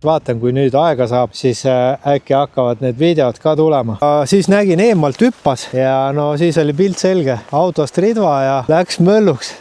vaatan, kui nüüd aega saab, siis äkki hakkavad need videod ka tulema. Siis nägin eemalt hüppas ja no siis oli pilt selge. Autost ridva ja läks mölluks.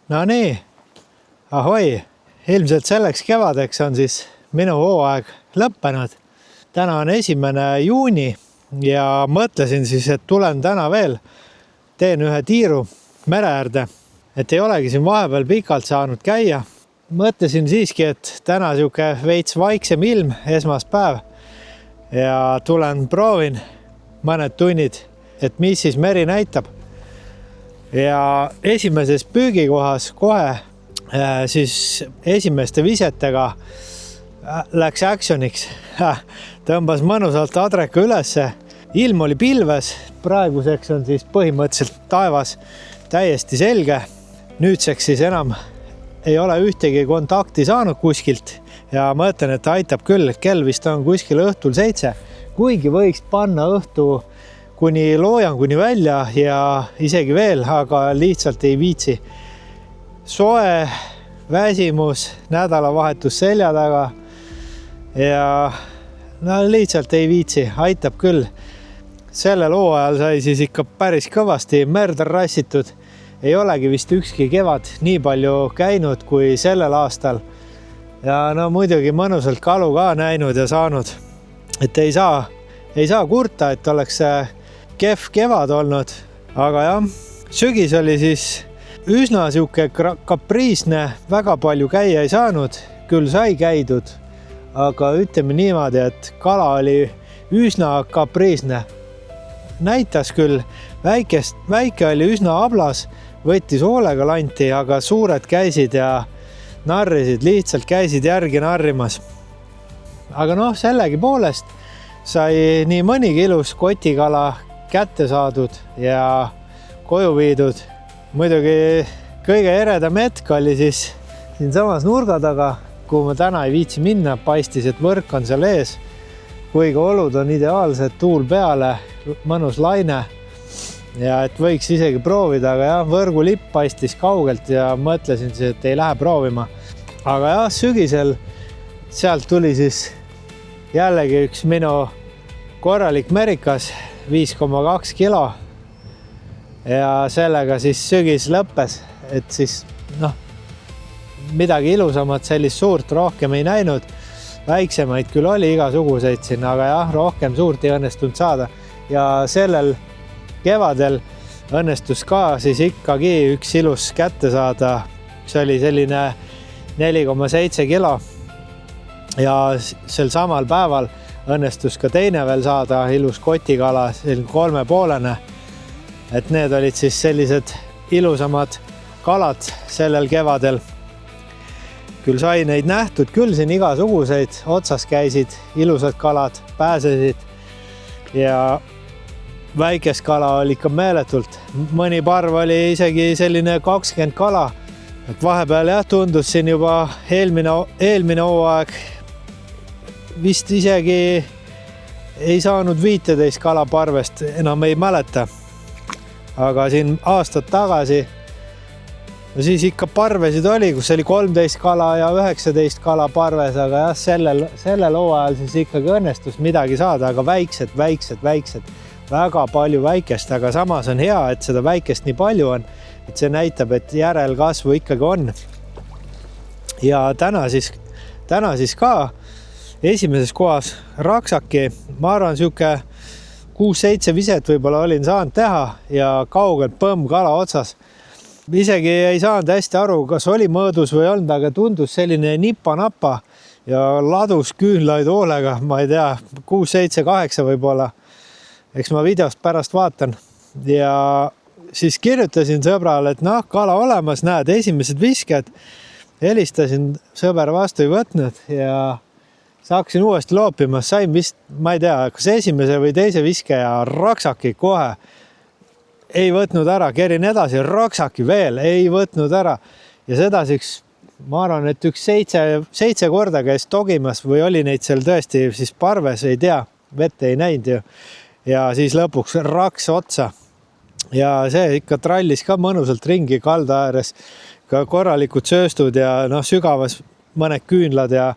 No nii, ahoi, ilmselt selleks kevadeks on siis minu hooaeg lõppenud. Täna on 1. juuni ja mõtlesin siis, et tulen täna veel, teen ühe tiiru mere äärde, et ei olegi siin vahepeal pikalt saanud käia. Mõtlesin siiski, et täna siuke veits vaiksem ilm, esmaspäev ja tulen proovin mõned tunnid, et mis siis meri näitab. Ja esimeses püügikohas kohe siis esimeste visetega läks actioniks. Tõmbas mõnusalt adreka ülesse. Ilm oli pilves, praeguseks on siis põhimõtteliselt taevas täiesti selge. Nüüdseks siis enam ei ole ühtegi kontakti saanud kuskilt ja mõtlen, et aitab küll, kell vist on kuskil õhtul 7, kuigi võiks panna õhtu kuni loojanguni välja ja isegi veel, aga lihtsalt ei viitsi. Soe, väsimus, nädalavahetus selja taga ja no lihtsalt ei viitsi, aitab küll. Sellel hooajal sai siis ikka päris kõvasti merd rassitud. Ei olegi vist ükski kevad nii palju käinud kui sellel aastal. Ja no muidugi mõnusalt kalu ka näinud ja saanud. Et ei saa kurta, et oleks kehv kevad olnud, aga jah, sügis oli siis üsna siuke kapriisne, väga palju käia ei saanud, küll sai käidud, aga ütleme niimoodi, et kala oli üsna kapriisne. Näitas küll, väike oli üsna ablas, võttis hoolega lanti, aga suured käisid ja narrisid, lihtsalt käisid järgi narrimas. Aga noh, sellegi poolest sai nii mõnigi ilus kotikala kätte saadud ja koju viidud. Muidugi kõige eredam hetk oli siis siin samas nurga taga, kuhu ma täna ei viitsi minna, paistis, et võrk on seal ees. Kuigi olud on ideaalsed, tuul peale, mõnus laine ja et võiks isegi proovida, aga jah, võrgulipp paistis kaugelt ja mõtlesin siis, et ei lähe proovima. Aga jah, sügisel sealt tuli siis jällegi üks minu korralik merikas, 5,2 kilo ja sellega siis sügis lõppes, et siis midagi ilusamat sellist suurt rohkem ei näinud. Väiksemaid küll oli igasuguseid siin, aga jah, rohkem suurt ei õnnestunud saada ja sellel kevadel õnnestus ka siis ikkagi üks ilus kätte saada. See oli selline 4,7 kilo ja sel samal päeval õnnestus ka teine veel saada, ilus kotikala, 3,5. Et need olid siis sellised ilusamad kalad sellel kevadel. Küll sai neid nähtud, küll siin igasuguseid otsas käisid, ilusad kalad pääsesid ja väikest kala oli ikka meeletult. Mõni parv oli isegi selline 20 kala. Et vahepeal jah, tundus siin juba eelmine hooaeg vist isegi ei saanud 15 kalaparvest, enam ei mäleta. Aga siin aastad tagasi, no siis ikka parvesid oli, kus oli 13 kala ja 19 kala parves, aga jah, sellel hooajal siis ikkagi õnnestus midagi saada, aga väiksed. Väga palju väikest, aga samas on hea, et seda väikest nii palju on, et see näitab, et järelkasvu ikkagi on. Ja täna siis ka esimeses kohas raksaki, ma arvan, siuke 6-7 viset võib-olla olin saanud teha ja kaugelt põmm kala otsas. Isegi ei saanud hästi aru, kas oli mõõdus või olnud, aga tundus selline nipa-napa ja ladus küünlaid hoolega, ma ei tea, 6-7-8 võib-olla. Eks ma videost pärast vaatan ja siis kirjutasin sõbrale, et kala olemas, näed, esimesed visked. Helistasin, sõber vastu ei võtnud ja hakkasin uuesti loopima, sain vist, ma ei tea, kas esimese või teise viske ja raksaki kohe ei võtnud ära, kerin edasi, raksaki veel ei võtnud ära ja sedasiks, ma arvan, et üks 7 korda käis togimas või oli neid seal tõesti siis parves, ei tea, vette ei näinud ju ja siis lõpuks raks otsa ja see ikka trallis ka mõnusalt ringi kalda ääres, ka korralikud sööstud ja sügavas mõned küünlad ja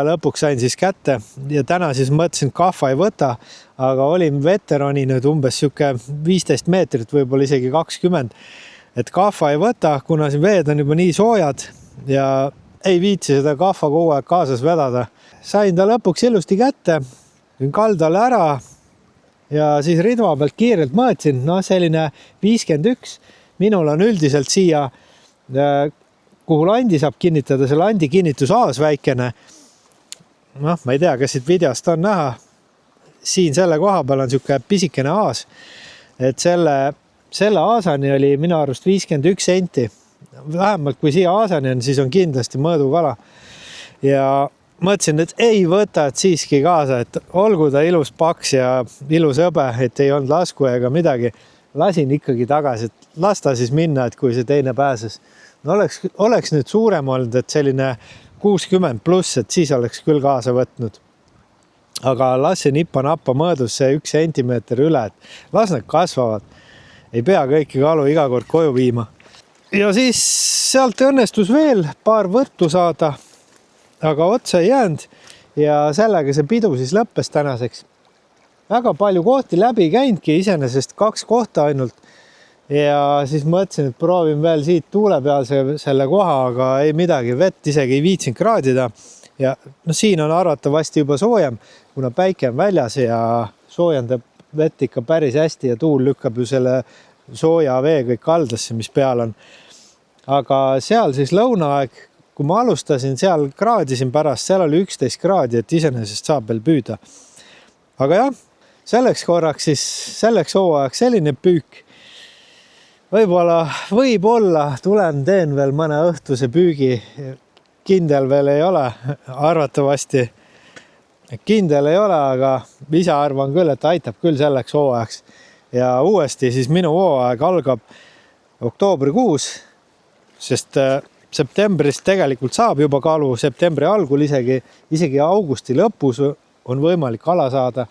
lõpuks sain siis kätte ja täna siis mõtlesin, kahva ei võta, aga olin veterani nüüd umbes siuke 15 meetrit, võib-olla isegi 20, et kahva ei võta, kuna siin veed on juba nii soojad ja ei viitsi seda kahva kogu aeg kaasas vedada. Sain ta lõpuks ilusti kätte, kaldale ära ja siis ridva pealt kiirelt mõõtsin, selline 51, minul on üldiselt siia kuhu landi saab kinnitada, see landi kinnitusaas väikene. Ma ei tea, kas siit videost on näha. Siin selle koha peal on siuke pisikene aas. Et selle aasani oli minu arust 51 senti. Vähemalt kui siia aasani on, siis on kindlasti mõõdukala. Ja mõtlesin, et ei võta, et siiski kaasa, et olgu ta ilus paks ja ilus hõbe, et ei olnud lasku ega midagi. Lasin ikkagi tagasi, et lasta siis minna, et kui see teine pääses. Oleks nüüd suurem olnud, et selline 60 pluss, et siis oleks küll kaasa võtnud. Aga lasin nipa-nappa mõõdus see 1 sentimeeter üle, et las nad kasvavad. Ei pea kõiki kalu iga kord koju viima. Ja siis sealt õnnestus veel paar võttu saada, aga otsa ei jäänud ja sellega see pidu siis lõppes tänaseks. Väga palju kohti läbi käinudki, iseenesest 2 kohta ainult. Ja siis mõtlesin, et proovin veel siit tuule peal selle koha, aga ei midagi, vett isegi ei viitsinud kraadida. Ja siin on arvatavasti juba soojem, kuna päike on väljas ja soojendab vett ikka päris hästi ja tuul lükkab ju selle sooja vee kõik kaldasse, mis peal on. Aga seal siis lõunaaeg, kui ma alustasin, seal kraadisin pärast, seal oli 11 kraadi, et iseenesest saab veel püüda. Aga jah, selleks korraks siis, selleks hooajaks selline püük. Võib-olla tulen teen veel mõne õhtuse püügi, kindel veel ei ole, arvatavasti kindel ei ole, aga ise arvan küll, et aitab küll selleks hooajaks. Ja uuesti siis minu hooaeg algab oktoobrikuus, sest septembris tegelikult saab juba kalu, septembri algul isegi augusti lõpus on võimalik kala saada.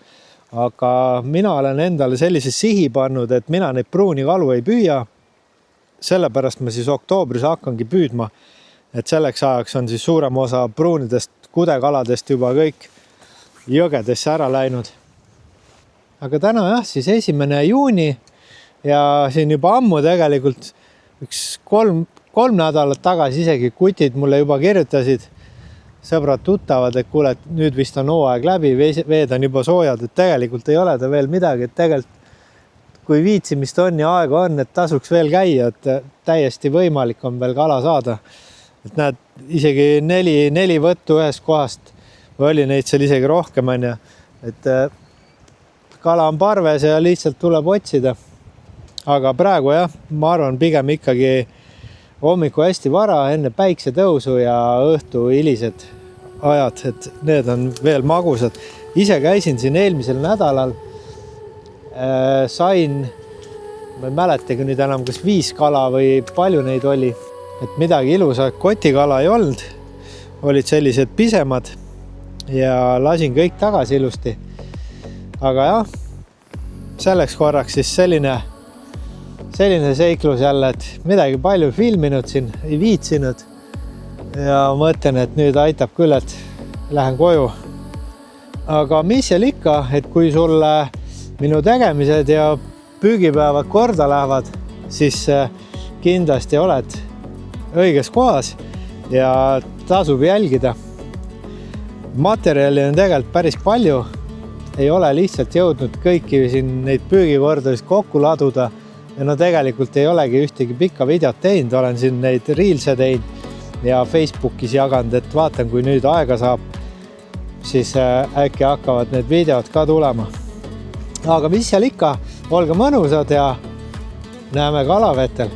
Aga mina olen endale sellise sihi pannud, et mina neid pruuni kalu ei püüa. Sellepärast ma siis oktoobris hakkangi püüdma, et selleks ajaks on siis suurem osa pruunidest, kudekaladest juba kõik jõgedesse ära läinud. Aga täna jah, siis 1. juuni ja siin juba ammu tegelikult üks 3 nädalat tagasi isegi kutid mulle juba kirjutasid, sõbrad tuttavad, et kuule, et nüüd vist on hooaeg läbi, veed on juba soojad, et tegelikult ei ole ta veel midagi, et tegelikult kui viitsimist on ja aega on, et tasuks veel käia, et täiesti võimalik on veel kala saada. Et näed, isegi 4 võttu ühest kohast või oli neid seal isegi rohkem, on ja. Et kala on parves ja lihtsalt tuleb otsida. Aga praegu jah, ma arvan pigem ikkagi hommiku hästi vara enne päiksetõusu ja õhtu hilised ajad, et need on veel magusad. Ise käisin siin eelmisel nädalal, sain, ma ei mäletagi nüüd enam, kas 5 kala või palju neid oli, et midagi ilusa kotikala ei olnud, olid sellised pisemad ja lasin kõik tagasi ilusti. Aga jah, selleks korraks siis selline seiklus jälle, et midagi palju filminud siin, ei viitsinud ja mõtlen, et nüüd aitab küll, et lähen koju. Aga mis seal ikka, et kui sulle minu tegemised ja püügipäevad korda lähevad, siis kindlasti oled õiges kohas ja tasub jälgida. materjali on tegelikult päris palju. Ei ole lihtsalt jõudnud kõiki siin neid püügikordasid kokku laduda. Ja no tegelikult ei olegi ühtegi pikka videot teinud. Olen siin neid reels'e teinud ja Facebookis jaganud, et vaatan, kui nüüd aega saab, siis äkki hakkavad need videod ka tulema. Aga mis seal ikka, olge mõnusad ja näeme kalavetel.